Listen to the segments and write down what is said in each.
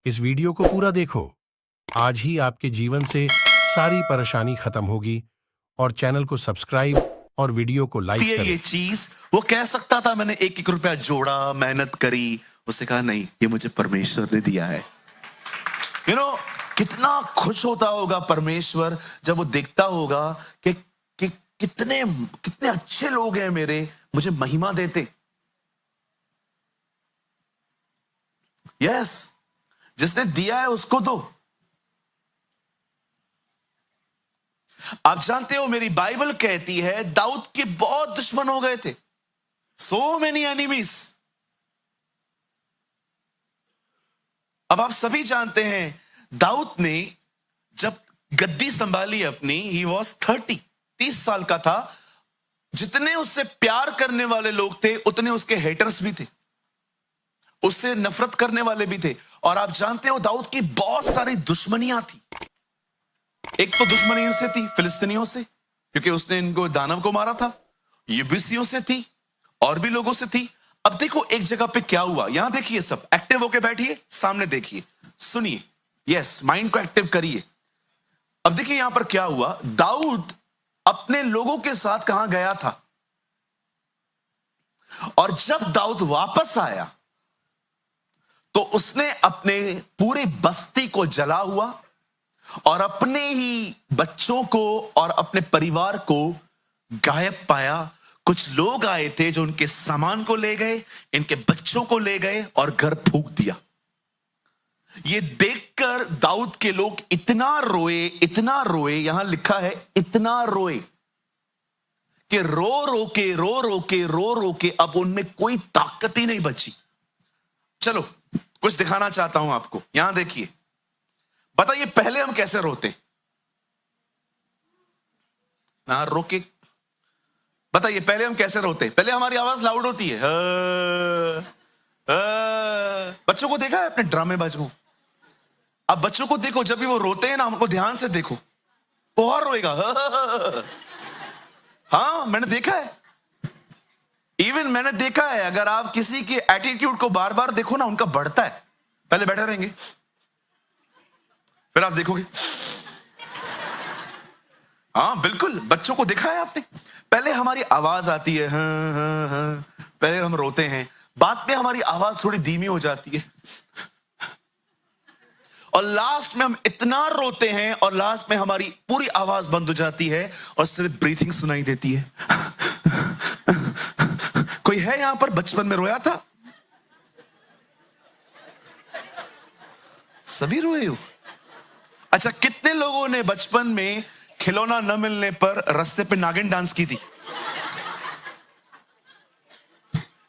इस वीडियो को पूरा देखो। आज ही आपके जीवन से सारी परेशानी खत्म होगी और चैनल को सब्सक्राइब और वीडियो को लाइक ये करें। चीज वो कह सकता था मैंने एक एक रुपया जोड़ा, मेहनत करी, उसने कहा नहीं, ये मुझे परमेश्वर ने दिया है। कितना खुश होता होगा परमेश्वर जब वो देखता होगा कि कितने कितने अच्छे लोग हैं मेरे, मुझे महिमा देते। यस, जिसने दिया है उसको दो। आप जानते हो मेरी बाइबल कहती है दाऊद के बहुत दुश्मन हो गए थे, सो मेनी एनिमीज। अब आप सभी जानते हैं दाऊद ने जब गद्दी संभाली अपनी, ही वॉज 30 साल का था। जितने उससे प्यार करने वाले लोग थे उतने उसके हेटर्स भी थे, उससे नफरत करने वाले भी थे। और आप जानते हो दाऊद की बहुत सारी दुश्मनियां थी। एक तो दुश्मनी इनसे थी, फिलिस्तीनियों से, क्योंकि उसने इनको दानव को मारा था। यबूसियों से थी, और भी लोगों से थी। अब देखो एक जगह पे क्या हुआ, यहां देखिए, सब एक्टिव होके बैठिए, सामने देखिए, सुनिए, यस, माइंड को एक्टिव करिए। अब देखिए यहां पर क्या हुआ। दाऊद अपने लोगों के साथ कहां गया था, और जब दाऊद वापस आया तो उसने अपने पूरी बस्ती को जला हुआ और अपने ही बच्चों को और अपने परिवार को गायब पाया। कुछ लोग आए थे जो उनके सामान को ले गए, इनके बच्चों को ले गए और घर फूंक दिया। ये देखकर दाऊद के लोग इतना रोए, यहां लिखा है इतना रोए कि रो रो के अब उनमें कोई ताकत ही नहीं बची। चलो कुछ दिखाना चाहता हूं आपको, यहां देखिए। बताइए पहले हम कैसे रोते? ना रोके, बताइए पहले हम कैसे रोते? पहले हमारी आवाज लाउड होती है। बच्चों को देखा है अपने ड्रामेबाज को? अब बच्चों को देखो, जब भी वो रोते हैं ना, हमको ध्यान से देखो, वो और रोएगा। हाँ, मैंने देखा है। इवन मैंने देखा है, अगर आप किसी के एटीट्यूड को बार बार देखो ना, उनका बढ़ता है। पहले बैठे रहेंगे, फिर आप देखोगे। हाँ बिल्कुल, बच्चों को देखा है आपने? पहले हमारी आवाज आती है, हाँ, हाँ, हाँ, पहले हम रोते हैं, बाद में हमारी आवाज थोड़ी धीमी हो जाती है, और लास्ट में हम इतना रोते हैं और लास्ट में हमारी पूरी आवाज बंद हो जाती है और सिर्फ ब्रीथिंग सुनाई देती है। कोई है यहां पर बचपन में रोया था? सभी रोए हो? अच्छा, कितने लोगों ने बचपन में खिलौना न मिलने पर रास्ते पे नागिन डांस की थी?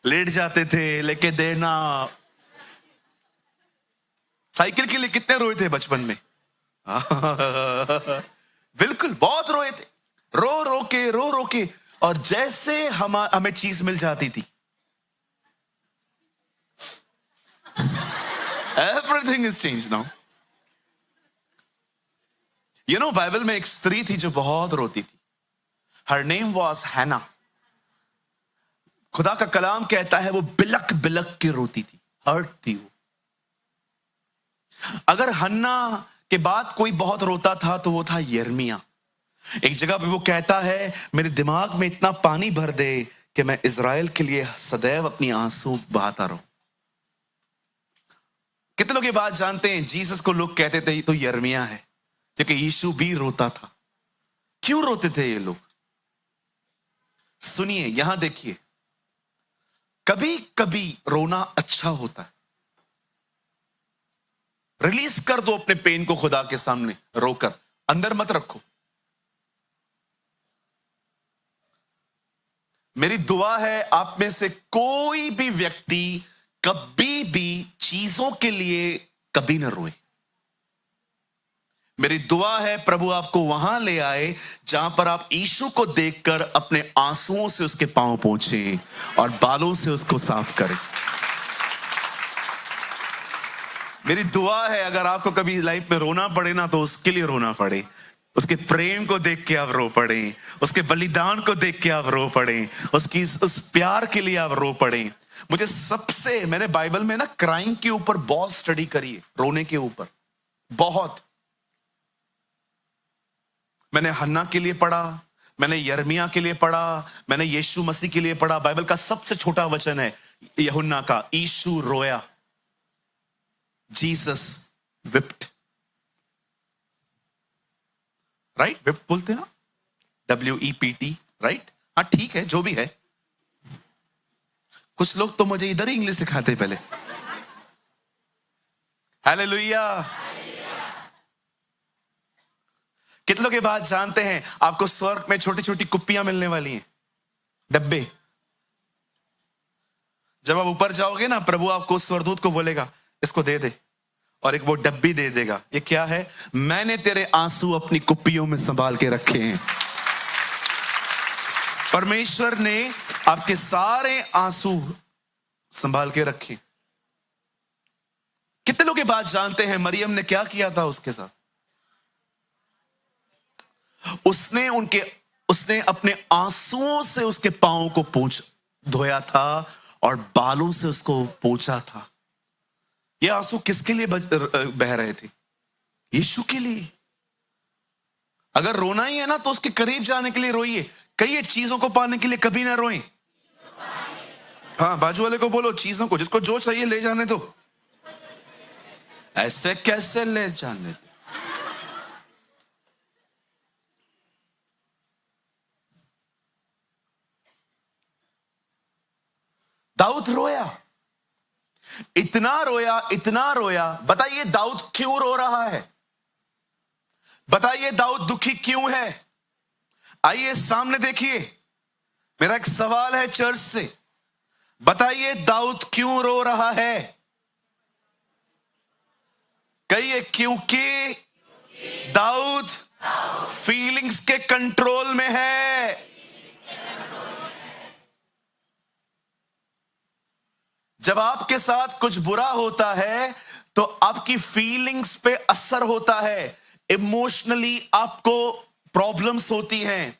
लेट जाते थे, लेके देना। साइकिल के लिए कितने रोए थे बचपन में? बिल्कुल, बहुत रोए थे, रो रो के। और जैसे हमें चीज मिल जाती थी, everything is change now. Bible में एक स्त्री थी जो बहुत रोती थी। हर नेम वॉज हैना। खुदा का कलाम कहता है वो बिलक बिलक के रोती थी, हर्ट थी वो। अगर हन्ना के बाद कोई बहुत रोता था तो वो था यिर्मयाह। एक जगह पे वो कहता है, मेरे दिमाग में इतना पानी भर दे कि मैं इज़राइल के लिए सदैव अपनी आंसू बहाता रहूं। कितने लोग ये बात जानते हैं? जीसस को लोग कहते थे तो यिर्मयाह है, क्योंकि यीशु भी रोता था। क्यों रोते थे ये लोग? सुनिए, यहां देखिए, कभी कभी रोना अच्छा होता है। रिलीज कर दो अपने पेन को खुदा के सामने, रोकर, अंदर मत रखो। मेरी दुआ है आप में से कोई भी व्यक्ति कभी भी चीजों के लिए कभी न रोए। मेरी दुआ है प्रभु आपको वहां ले आए जहां पर आप यीशु को देखकर अपने आंसुओं से उसके पांव पोंछे और बालों से उसको साफ करें। मेरी दुआ है अगर आपको कभी लाइफ में रोना पड़े ना, तो उसके लिए रोना पड़े, उसके प्रेम को देख के आप रो पड़े, उसके बलिदान को देख के आप रो पड़े, उसकी उस प्यार के लिए आप रो पड़े। मैंने बाइबल में ना क्राइम के ऊपर बहुत स्टडी करी है, रोने के ऊपर बहुत। मैंने हन्ना के लिए पढ़ा, मैंने यर्मिया के लिए पढ़ा, मैंने यीशु मसीह के लिए पढ़ा। बाइबल का सबसे छोटा वचन है यूहन्ना का, यीशु रोया, जीसस विप्ट, राइट? विप्ट बोलते हैं ना, WEPT, राइट? हाँ ठीक है, जो भी है। कुछ लोग तो मुझे इधर ही इंग्लिश सिखाते पहले। हालेलुया। कितनों के बाद जानते हैं आपको स्वर्ग में छोटी छोटी कुप्पियां मिलने वाली हैं, डब्बे। जब आप ऊपर जाओगे ना, प्रभु आपको स्वरदूत को बोलेगा इसको दे दे, और एक वो डब्बी दे देगा। ये क्या है? मैंने तेरे आंसू अपनी कुप्पियों में संभाल के रखे हैं। परमेश्वर ने आपके सारे आंसू संभाल के रखे। कितने लोग ये बात जानते हैं मरियम ने क्या किया था उसके साथ? उसने अपने आंसुओं से उसके पांव को धोया था और बालों से उसको पोंछा था। ये आंसू किसके लिए बह रहे थे? यीशु के लिए। अगर रोना ही है ना तो उसके करीब जाने के लिए रोइए। कई चीजों को पाने के लिए कभी ना रोएं। हाँ, बाजू वाले को बोलो चीजों को, जिसको जो चाहिए ले जाने दो। ऐसे कैसे ले जाने दो? दाऊद रोया, इतना रोया, इतना रोया। बताइए दाऊद क्यों रो रहा है? बताइए दाऊद दुखी क्यों है? आइए सामने देखिए। मेरा एक सवाल है चर्च से, बताइए दाऊद क्यों रो रहा है? कहिए क्योंकि दाऊद फीलिंग्स के कंट्रोल में है। जब आपके साथ कुछ बुरा होता है तो आपकी फीलिंग्स पे असर होता है, इमोशनली आपको प्रॉब्लम्स होती हैं।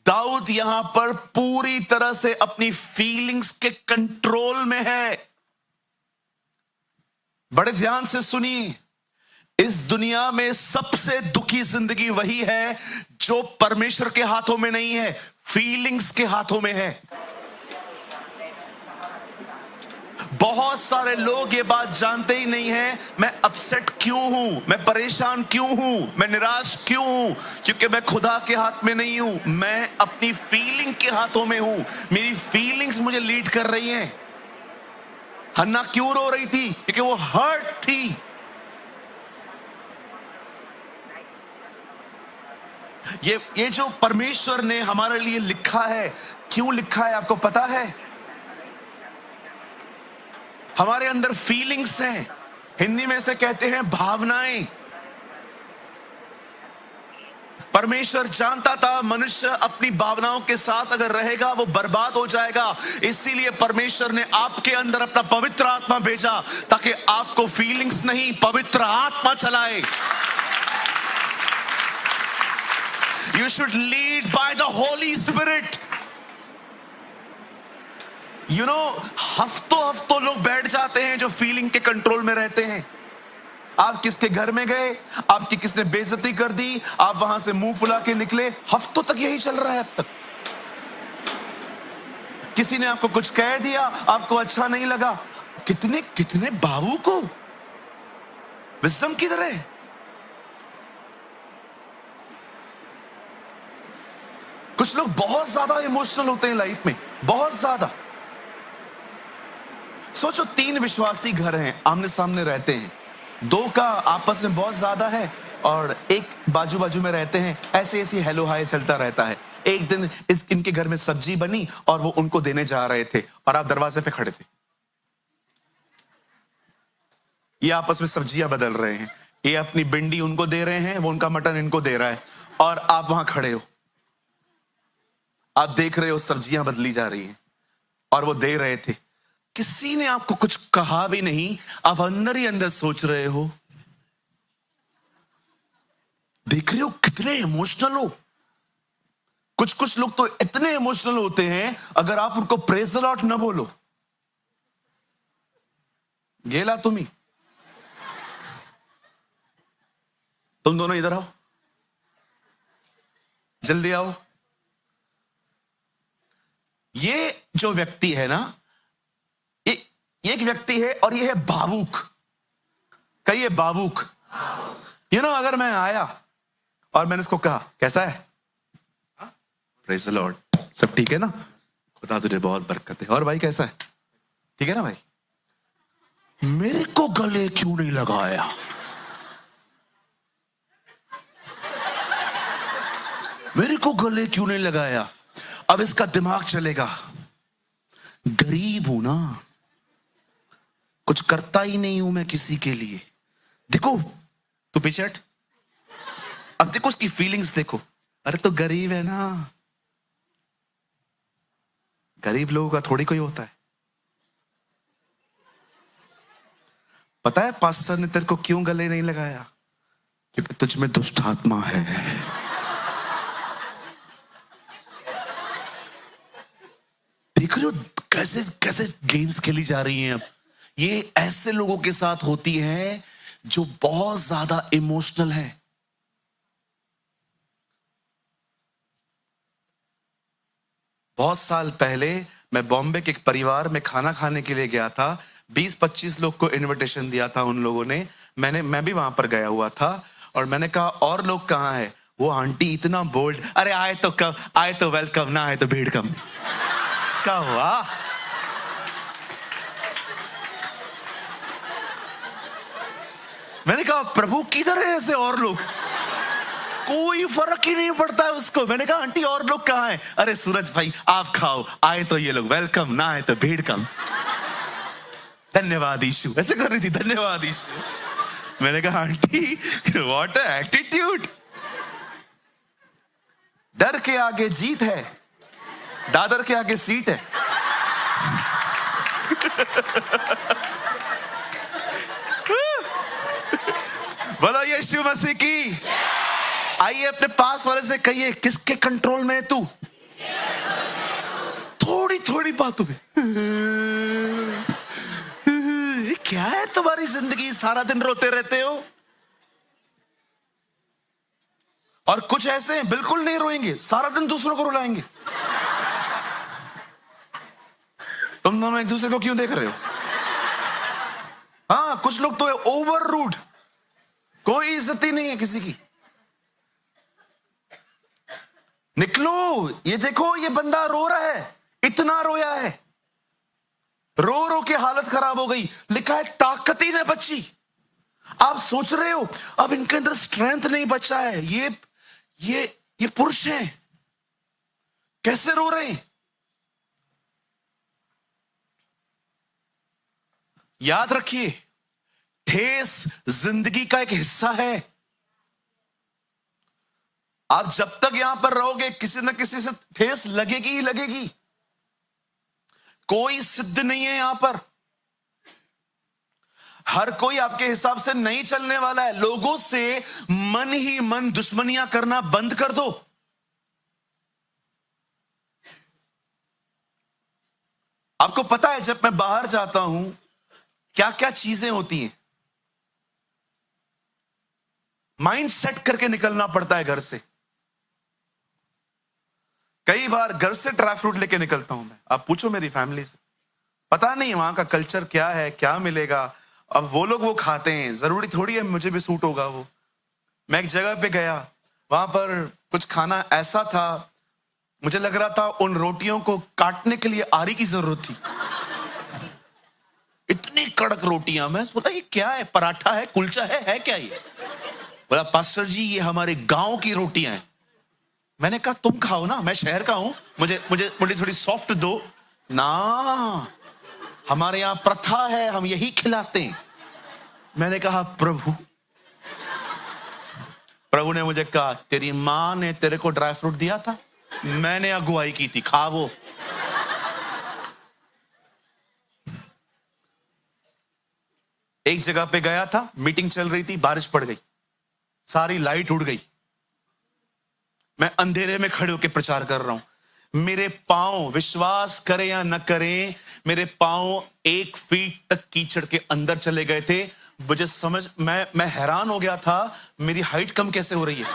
दाऊद यहां पर पूरी तरह से अपनी फीलिंग्स के कंट्रोल में है। बड़े ध्यान से सुनिए, इस दुनिया में सबसे दुखी जिंदगी वही है जो परमेश्वर के हाथों में नहीं है, फीलिंग्स के हाथों में है। बहुत सारे लोग ये बात जानते ही नहीं हैं, मैं अपसेट क्यों हूं, मैं परेशान क्यों हूं, मैं निराश क्यों हूं? क्योंकि मैं खुदा के हाथ में नहीं हूं, मैं अपनी फीलिंग के हाथों में हूं। मेरी फीलिंग्स मुझे लीड कर रही हैं। हन्ना क्यों रो रही थी? क्योंकि वो हर्ट थी। ये जो परमेश्वर ने हमारे लिए लिखा है, क्यों लिखा है आपको पता है? हमारे अंदर फीलिंग्स हैं, हिंदी में से कहते हैं भावनाएं। परमेश्वर जानता था मनुष्य अपनी भावनाओं के साथ अगर रहेगा वो बर्बाद हो जाएगा। इसीलिए परमेश्वर ने आपके अंदर अपना पवित्र आत्मा भेजा ताकि आपको फीलिंग्स नहीं, पवित्र आत्मा चलाए। You should lead by the Holy Spirit. You know, हफ्तों लोग बैठ जाते हैं जो फीलिंग के कंट्रोल में रहते हैं। आप किसके घर में गए, आपकी किसने बेइज्जती कर दी, आप वहां से मुंह फुला के निकले, हफ्तों तक यही चल रहा है अब तक। किसी ने आपको कुछ कह दिया, आपको अच्छा नहीं लगा। कितने बाबू को विजडम किधर है? कुछ लोग बहुत ज्यादा इमोशनल होते हैं लाइफ में, बहुत ज्यादा। सोचो 3 विश्वासी घर हैं, आमने सामने रहते हैं, 2 का आपस में बहुत ज्यादा है और एक बाजू बाजू में रहते हैं, ऐसे हेलो हाय चलता रहता है। एक दिन इनके घर में सब्जी बनी और वो उनको देने जा रहे थे और आप दरवाजे पे खड़े थे। ये आपस में सब्जियां बदल रहे हैं, ये अपनी भिंडी उनको दे रहे हैं, वो उनका मटन इनको दे रहा है, और आप वहां खड़े हो, आप देख रहे हो सब्जियां बदली जा रही हैं और वो दे रहे थे। किसी ने आपको कुछ कहा भी नहीं, आप अंदर ही अंदर सोच रहे हो देख रहे हो कितने इमोशनल हो। कुछ कुछ लोग तो इतने इमोशनल होते हैं, अगर आप उनको प्रेज द लॉर्ड न बोलो, गेला तुम्ही। तुम दोनों इधर आओ, जल्दी आओ। ये जो व्यक्ति है ना, ये एक व्यक्ति है और ये है भावुक। कहिए भावुक। अगर मैं आया और मैंने इसको कहा कैसा है, प्रेज द लॉर्ड, सब ठीक है ना, खुदा तुझे बहुत बरकत है, और भाई कैसा है, ठीक है ना भाई, मेरे को गले क्यों नहीं लगाया? मेरे को गले क्यों नहीं लगाया? अब इसका दिमाग चलेगा, गरीब हूं ना, कुछ करता ही नहीं हूं मैं किसी के लिए। देखो तू पीछे हट, अब देखो उसकी फीलिंग्स देखो। अरे तो गरीब है ना, गरीब लोगों का थोड़ी कोई होता है। पता है पास्टर ने तेरे को क्यों गले नहीं लगाया? क्योंकि तुझ में दुष्ट आत्मा है। देख रहे हो कैसे कैसे गेम्स खेली जा रही हैं। अब ये ऐसे लोगों के साथ होती है जो बहुत ज्यादा इमोशनल है। बहुत साल पहले मैं बॉम्बे के एक परिवार में खाना खाने के लिए गया था। 20-25 लोग को इनविटेशन दिया था उन लोगों ने। मैं भी वहां पर गया हुआ था और मैंने कहा और लोग कहाँ हैं? वो आंटी इतना बोल्ड, अरे आए तो कम, आए तो वेलकम, ना आए तो भीड़ कम। का वाह, मैंने कहा प्रभु किधर है ऐसे और लोग? कोई फर्क ही नहीं पड़ता है उसको। मैंने कहा आंटी और लोग कहाँ हैं? अरे सूरज भाई आप खाओ, आए तो ये लोग वेलकम, ना आए तो भीड़ कम। धन्यवाद यीशु, ऐसे कर रही थी, धन्यवाद यीशु। मैंने कहा आंटी व्हाट एटीट्यूड। डर के आगे जीत है, दादर के आगे सीट है। बोलो यीशु मसीह की। आइए अपने पास वाले से कहिए, किसके कंट्रोल में है तू? थोड़ी थोड़ी बातों में क्या है तुम्हारी जिंदगी, सारा दिन रोते रहते हो। और कुछ ऐसे हैं बिल्कुल नहीं रोएंगे, सारा दिन दूसरों को रुलाएंगे। तुम दोनों एक दूसरे को क्यों देख रहे हो? हाँ, कुछ लोग तो है ओवर रूड, कोई इज्जत ही नहीं है किसी की। निकलो, ये देखो ये बंदा रो रहा है, इतना रोया है, रो रो के हालत खराब हो गई। लिखा है ताकत ही नहीं बची। आप सोच रहे हो अब इनके अंदर स्ट्रेंथ नहीं बचा है, ये पुरुष हैं, कैसे रो रहे हैं? याद रखिए, ठेस जिंदगी का एक हिस्सा है। आप जब तक यहां पर रहोगे किसी न किसी से ठेस लगेगी ही लगेगी। कोई सिद्ध नहीं है यहां पर, हर कोई आपके हिसाब से नहीं चलने वाला है। लोगों से मन ही मन दुश्मनियां करना बंद कर दो। आपको पता है जब मैं बाहर जाता हूं क्या क्या चीजें होती हैं, माइंड सेट करके निकलना पड़ता है घर से। कई बार घर से ड्राई फ्रूट लेके निकलता हूं मैं। आप पूछो मेरी फैमिली से, पता नहीं वहां का कल्चर क्या है, क्या मिलेगा। अब वो लोग वो खाते हैं, जरूरी थोड़ी है मुझे भी सूट होगा वो। मैं एक जगह पे गया, वहां पर कुछ खाना ऐसा था, मुझे लग रहा था उन रोटियों को काटने के लिए आरी की जरूरत थी। इतनी कड़क रोटियां। मैं बोला ये क्या है, पराठा है, कुलचा है क्या ये? बोला पास्टर जी ये हमारे गांव की रोटियां हैं। मैंने कहा तुम खाओ ना, मैं शहर का हूं, मुझे मुझे मुझे थोड़ी सॉफ्ट दो ना, हमारे यहां प्रथा है, हम यही खिलाते हैं। मैंने कहा प्रभु ने मुझे कहा तेरी मां ने तेरे को ड्राई फ्रूट दिया था, मैंने अगुवाई की थी, खा वो। एक जगह पे गया था, मीटिंग चल रही थी, बारिश पड़ गई, सारी लाइट उड़ गई, मैं अंधेरे में खड़े होकर प्रचार कर रहा हूं। मेरे पांव, विश्वास करें या न करें, मेरे पांव 1 फीट तक कीचड़ के अंदर चले गए थे। मुझे समझ, मैं हैरान हो गया था, मेरी हाइट कम कैसे हो रही है।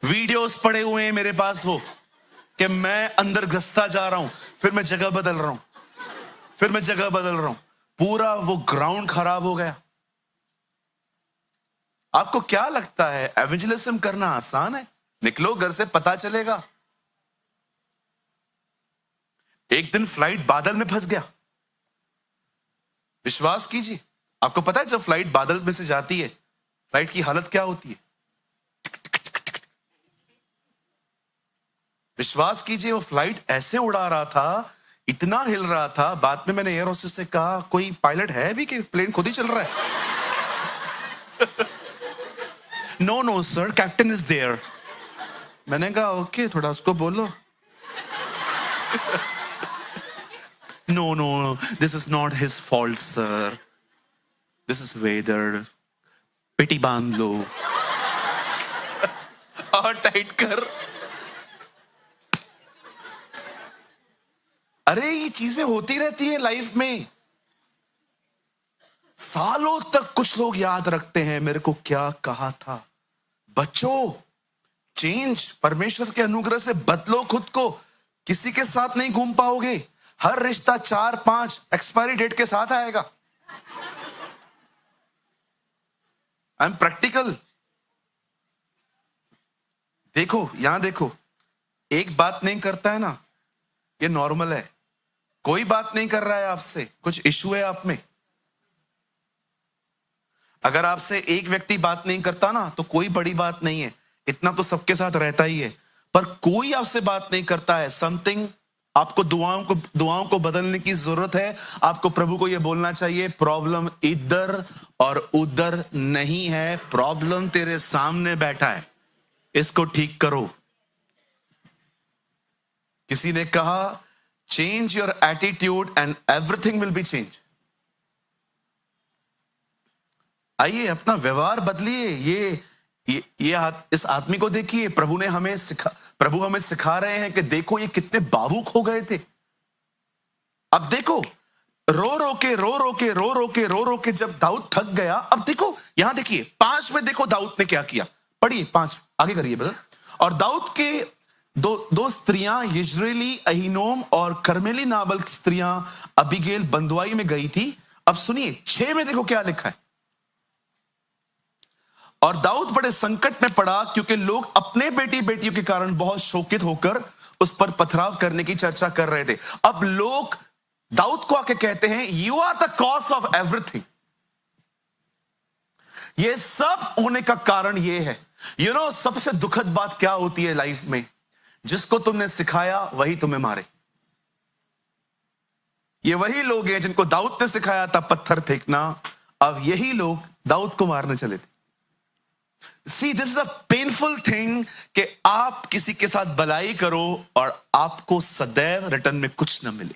वीडियोस पड़े हुए हैं मेरे पास वो, कि मैं अंदर घसता जा रहा हूं, फिर मैं जगह बदल रहा हूं, फिर मैं जगह बदल रहा हूं, पूरा वो ग्राउंड खराब हो गया। आपको क्या लगता है एवेंजलिज्म करना आसान है? निकलो घर से, पता चलेगा। एक दिन फ्लाइट बादल में फंस गया। विश्वास कीजिए, आपको पता है जब फ्लाइट बादल में से जाती है, फ्लाइट की हालत क्या होती है? विश्वास कीजिए, वो फ्लाइट ऐसे उड़ा रहा था, इतना हिल रहा था। बाद में मैंने एयर होस्टेस से कहा, कोई पायलट है भी कि प्लेन खुद ही चल रहा है? No no sir, captain is there. मैंने कहा ओके, थोड़ा उसको बोलो। No no, this is not his fault sir, this is weather, पेटी बांध लो और टाइट कर। अरे ये चीजें होती रहती है लाइफ में। सालों तक कुछ लोग याद रखते हैं मेरे को क्या कहा था। बच्चों, चेंज, परमेश्वर के अनुग्रह से बदलो खुद को। किसी के साथ नहीं घूम पाओगे। हर रिश्ता 4-5 एक्सपायरी डेट के साथ आएगा। I am practical. देखो, यहां देखो, एक बात नहीं करता है ना, ये नॉर्मल है। कोई बात नहीं कर रहा है आपसे, कुछ इशू है आप में। अगर आपसे एक व्यक्ति बात नहीं करता ना, तो कोई बड़ी बात नहीं है, इतना तो सबके साथ रहता ही है। पर कोई आपसे बात नहीं करता है, समथिंग, आपको दुआओं को बदलने की जरूरत है। आपको प्रभु को यह बोलना चाहिए, प्रॉब्लम इधर और उधर नहीं है, प्रॉब्लम तेरे सामने बैठा है, इसको ठीक करो। किसी ने कहा, change your attitude and everything will be change. आइए अपना व्यवहार बदलिए। इस आदमी को देखिए, प्रभु हमें सिखा रहे हैं कि देखो ये कितने भावुक हो गए थे। अब देखो, रो रो के जब दाऊद थक गया, अब देखो यहां देखिए 5 में, देखो दाऊद ने क्या किया। पढ़िए 5, आगे करिए ब्रदर। और दाऊद के दो स्त्रियां, यिज्रेली, अहीनोम और कर्मेली नाबल की स्त्रियां अबीगेल बंधुआई में गई थी। अब सुनिए 6 में देखो क्या लिखा है। और दाऊद बड़े संकट में पड़ा, क्योंकि लोग अपने बेटियों के कारण बहुत शोकित होकर उस पर पथराव करने की चर्चा कर रहे थे। अब लोग दाऊद को आके कहते हैं, you are the cause of everything. ये सब होने का कारण ये है। सबसे दुखद बात क्या होती है लाइफ में? जिसको तुमने सिखाया वही तुम्हें मारे। ये वही लोग हैं जिनको दाऊद ने सिखाया था पत्थर फेंकना, अब यही लोग दाऊद को मारने चले थे। See, this is a painful thing कि आप किसी के साथ भलाई करो और आपको सदैव रिटर्न में कुछ न मिले।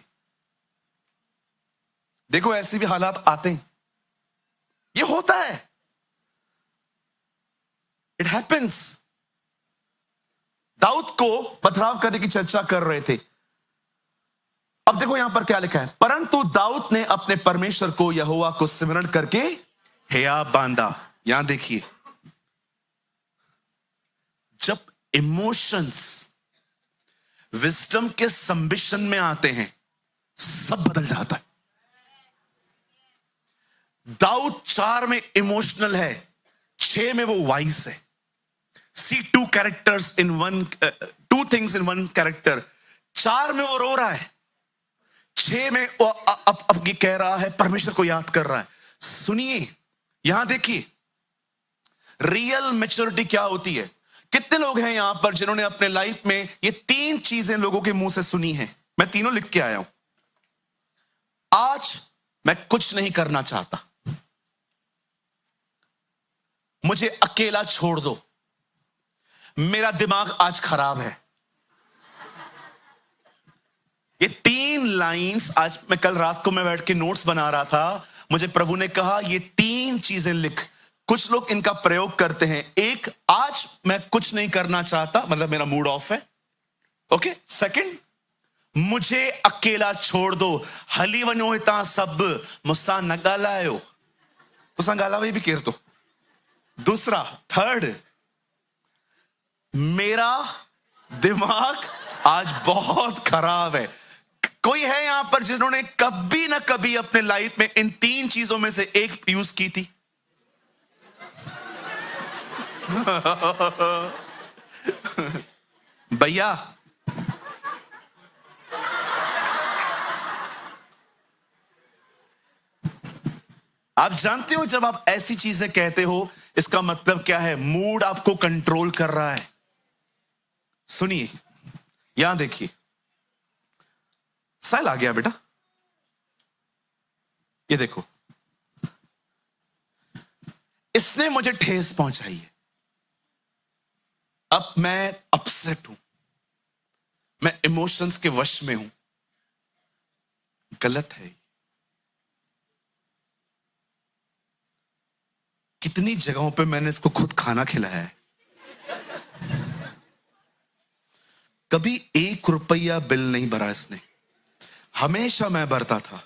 देखो ऐसे भी हालात आते हैं, ये होता है, इट हैपेंस। दाऊद को पथराव करने की चर्चा कर रहे थे। अब देखो यहां पर क्या लिखा है, परंतु दाऊद ने अपने परमेश्वर को, यहोवा को स्मरण करके हिया बांधा। यहां देखिए, जब इमोशंस विजडम के संबिशन में आते हैं, सब बदल जाता है। दाऊद 4 में इमोशनल है, 6 में वो वाइस है। See two things in one character। 4 में वो रो रहा है, 6 में वो अब ये कह रहा है, परमेश्वर को याद कर रहा है। सुनिए, यहां देखिए, रियल मैच्योरिटी क्या होती है। कितने लोग हैं यहां पर जिन्होंने अपने लाइफ में ये 3 चीजें लोगों के मुंह से सुनी है? मैं तीनों लिख के आया हूं। आज मैं कुछ नहीं करना चाहता, मुझे अकेला छोड़ दो, मेरा दिमाग आज खराब है। ये 3 लाइंस आज कल रात को मैं बैठ के नोट्स बना रहा था, मुझे प्रभु ने कहा ये 3 चीजें लिख। कुछ लोग इनका प्रयोग करते हैं। एक, आज मैं कुछ नहीं करना चाहता, मतलब मेरा मूड ऑफ है। ओके। सेकंड, मुझे अकेला छोड़ दो, हली वनो हिता सब मुस्सा न गालायो, तुसा गालावे भी केर दो। दूसरा, थर्ड, मेरा दिमाग आज बहुत खराब है। कोई है यहां पर जिन्होंने कभी ना कभी अपने लाइफ में इन 3 चीजों में से एक यूज की थी? भैया, आप जानते हो जब आप ऐसी चीजें कहते हो इसका मतलब क्या है? मूड आपको कंट्रोल कर रहा है। सुनिए, यहां देखिए, साइल आ गया बेटा, ये देखो, इसने मुझे ठेस पहुंचाई है। अब मैं अपसेट हूं, मैं इमोशंस के वश में हूं। गलत है। कितनी जगहों पे मैंने इसको खुद खाना खिलाया है। कभी 1 रुपया बिल नहीं भरा इसने, हमेशा मैं भरता था।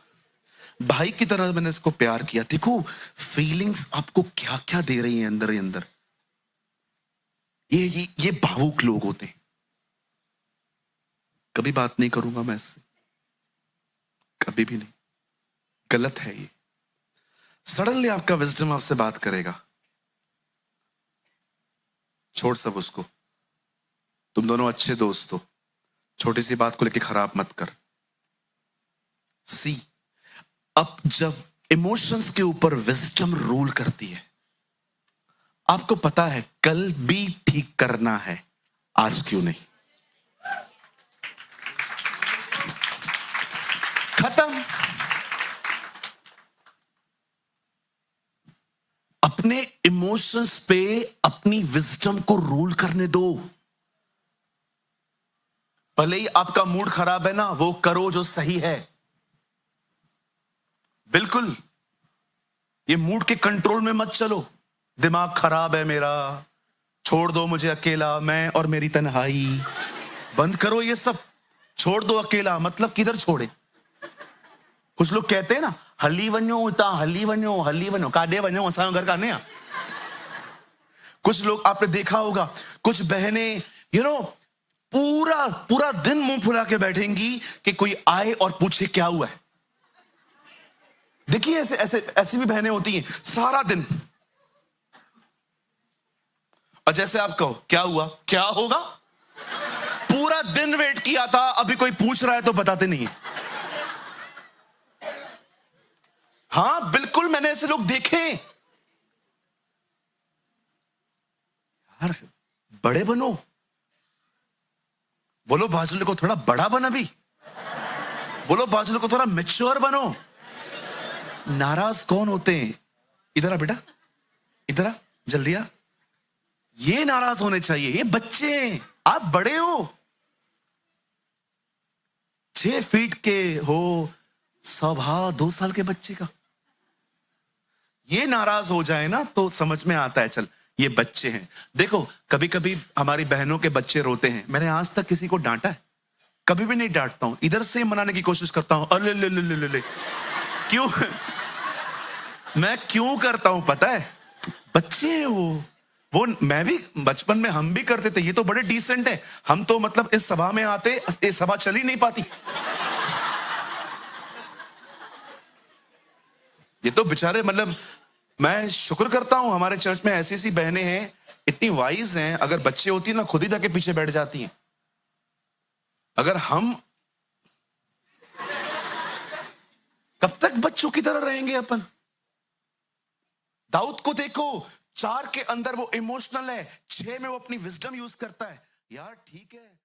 भाई की तरह मैंने इसको प्यार किया। देखो फीलिंग्स आपको क्या क्या दे रही हैं अंदर ही अंदर। ये भावुक लोग होते हैं। कभी बात नहीं करूंगा मैं इससे, कभी भी नहीं। गलत है ये। सडनली आपका विजडम आपसे बात करेगा, छोड़ सब उसको, तुम दोनों अच्छे दोस्त हो, छोटी सी बात को लेकर खराब मत कर। सी, अब जब इमोशंस के ऊपर विजडम रूल करती है, आपको पता है कल भी ठीक करना है, आज क्यों नहीं? खत्म। अपने इमोशंस पे अपनी विजडम को रूल करने दो। भले ही आपका मूड खराब है ना, वो करो जो सही है। बिल्कुल, ये मूड के कंट्रोल में मत चलो। दिमाग खराब है मेरा, छोड़ दो मुझे अकेला, मैं और मेरी तन्हाई। बंद करो ये सब, छोड़ दो अकेला। मतलब किधर छोड़े? कुछ लोग कहते हैं ना, हली वनो उता, हली वनो काडे वनो असा घर का नहीं। कुछ लोग आपने देखा होगा, कुछ बहनें पूरा पूरा दिन मुंह फुला के बैठेंगी कि कोई आए और पूछे क्या हुआ है। देखिए ऐसी भी बहनें होती हैं, सारा दिन। और जैसे आप कहो क्या हुआ, क्या होगा, पूरा दिन वेट किया था, अभी कोई पूछ रहा है तो बताते नहीं है। हाँ बिल्कुल, मैंने ऐसे लोग देखे। यार बड़े बनो, बोलो बाजू को थोड़ा बड़ा बना भी, बोलो बाजू को थोड़ा मैच्योर बनो। नाराज कौन होते हैं? इधर आ बेटा, इधर आ, जल्दी आ। ये नाराज होने चाहिए, ये बच्चे हैं, आप बड़े हो। 6 फीट के हो, 2 साल के बच्चे का ये नाराज हो जाए ना तो समझ में आता है, चल ये बच्चे हैं। देखो कभी कभी हमारी बहनों के बच्चे रोते हैं, मैंने आज तक किसी को डांटा है? कभी भी नहीं डांटता हूं, इधर से मनाने की कोशिश करता हूं। अरे ले ले ले ले ले, क्यों? मैं क्यों करता हूं पता है? बच्चे हैं वो मैं भी बचपन में हम भी करते थे। ये तो बड़े डिसेंट है, हम तो मतलब इस सभा में आते, ये सभा चल ही नहीं पाती। ये तो बेचारे, मतलब मैं शुक्र करता हूं हमारे चर्च में ऐसी ऐसी बहनें हैं, इतनी वाइज हैं। अगर बच्चे होती ना खुद ही जाके पीछे बैठ जाती हैं। अगर हम कब तक बच्चों की तरह रहेंगे अपन? दाऊद को देखो, 4 के अंदर वो इमोशनल है, 6 में वो अपनी विजडम यूज करता है। यार ठीक है।